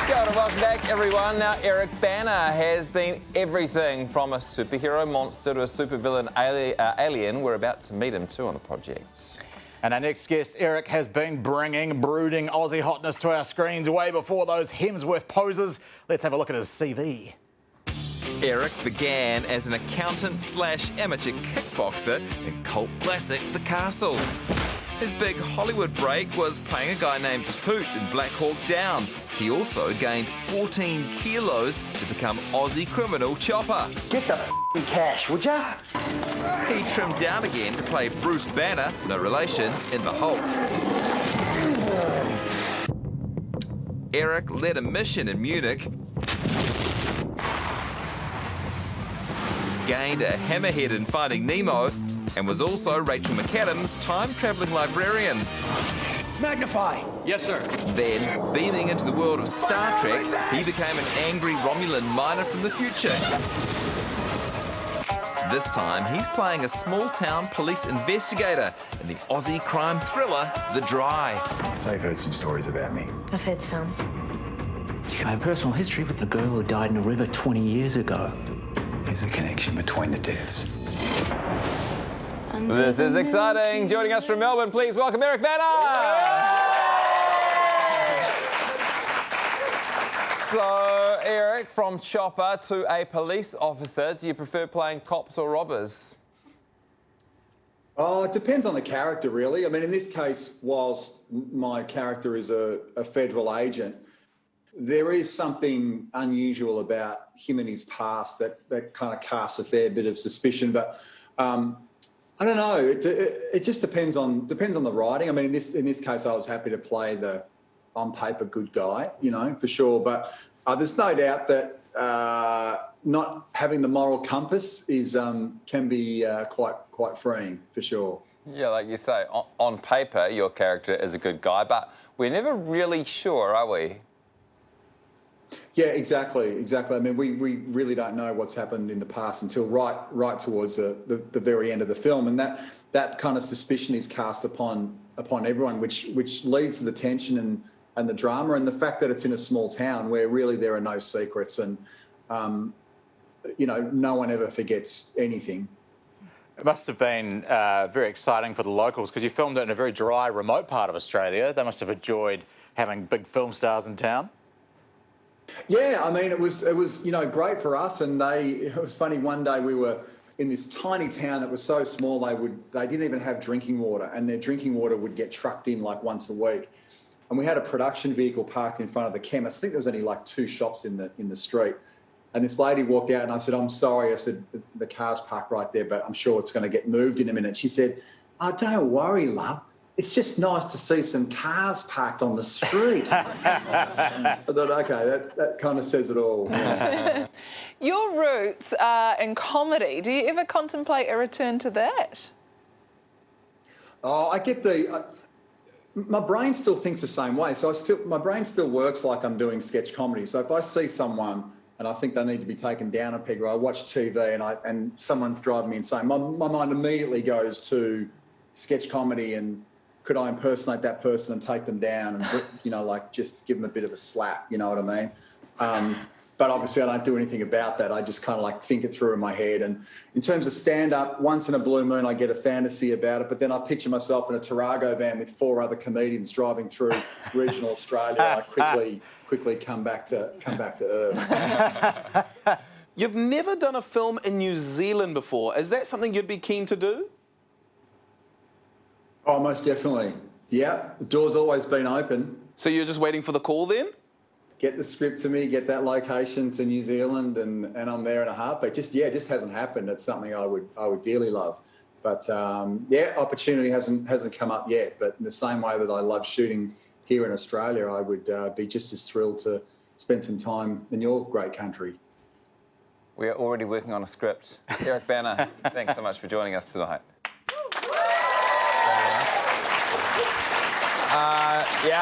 Kia ora, welcome back everyone. Now Eric Bana has been everything from a superhero monster to a supervillain alien. We're about to meet him too on the project. And our next guest, Eric, has been bringing brooding Aussie hotness to our screens way before those Hemsworth poses. Let's have a look at his CV. Eric began as an accountant / amateur kickboxer in cult classic The Castle. His big Hollywood break was playing a guy named Hoot in Black Hawk Down. He also gained 14 kilos to become Aussie criminal Chopper. Get the f***ing cash, would ya? He trimmed down again to play Bruce Banner, no relation, in The Hulk. Eric led a mission in Munich, gained a hammerhead in Finding Nemo, and was also Rachel McAdams' time-travelling librarian. Magnify! Yes, sir. Then, beaming into the world of Star Trek, he became an angry Romulan miner from the future. This time, he's playing a small-town police investigator in the Aussie crime thriller, The Dry. So you've heard some stories about me. I've heard some. I have personal history with the girl who died in a river 20 years ago. There's a connection between the deaths. This is exciting. Joining us from Melbourne, please welcome Eric Bana. So, Eric, from chopper to a police officer, do you prefer playing cops or robbers? Oh, it depends on the character, really. I mean, in this case, whilst my character is a federal agent, there is something unusual about him and his past that kind of casts a fair bit of suspicion. But I don't know. It just depends on the writing. I mean, in this case, I was happy to play the on paper good guy, you know, for sure. But there's no doubt that not having the moral compass can be quite freeing, for sure. Yeah, like you say, on paper, your character is a good guy, but we're never really sure, are we? Yeah, exactly. I mean, we really don't know what's happened in the past until right towards the very end of the film, and that kind of suspicion is cast upon everyone, which leads to the tension and the drama, and the fact that it's in a small town where really there are no secrets, and you know, no one ever forgets anything. It must have been very exciting for the locals because you filmed it in a very dry, remote part of Australia. They must have enjoyed having big film stars in town. Yeah, I mean, it was you know, great for us, and it was funny. One day we were in this tiny town that was so small they didn't even have drinking water, and their drinking water would get trucked in like once a week. And we had a production vehicle parked in front of the chemist. I think there was only like 2 shops in the street. And this lady walked out, and I said, "I'm sorry." I said, "The car's parked right there, but I'm sure it's going to get moved in a minute." She said, "Oh, don't worry, love. It's just nice to see some cars parked on the street." I thought, okay, that kind of says it all. Yeah. Your roots are in comedy. Do you ever contemplate a return to that? Oh, I get my brain still thinks the same way. So my brain still works like I'm doing sketch comedy. So if I see someone and I think they need to be taken down a peg, or I watch TV and someone's driving me insane, my mind immediately goes to sketch comedy and could I impersonate that person and take them down and, you know, like just give them a bit of a slap, you know what I mean? But obviously I don't do anything about that. I just kind of like think it through in my head. And in terms of stand-up, once in a blue moon I get a fantasy about it, but then I picture myself in a Tarago van with 4 other comedians driving through regional Australia, and I quickly come back to earth. You've never done a film in New Zealand before. Is that something you'd be keen to do? Oh, most definitely. Yeah, the door's always been open. So you're just waiting for the call then? Get the script to me, get that location to New Zealand, and I'm there in a heartbeat. Just hasn't happened. It's something I would dearly love. But yeah, opportunity hasn't come up yet. But in the same way that I love shooting here in Australia, I would be just as thrilled to spend some time in your great country. We are already working on a script. Eric Bana, thanks so much for joining us tonight. Yeah.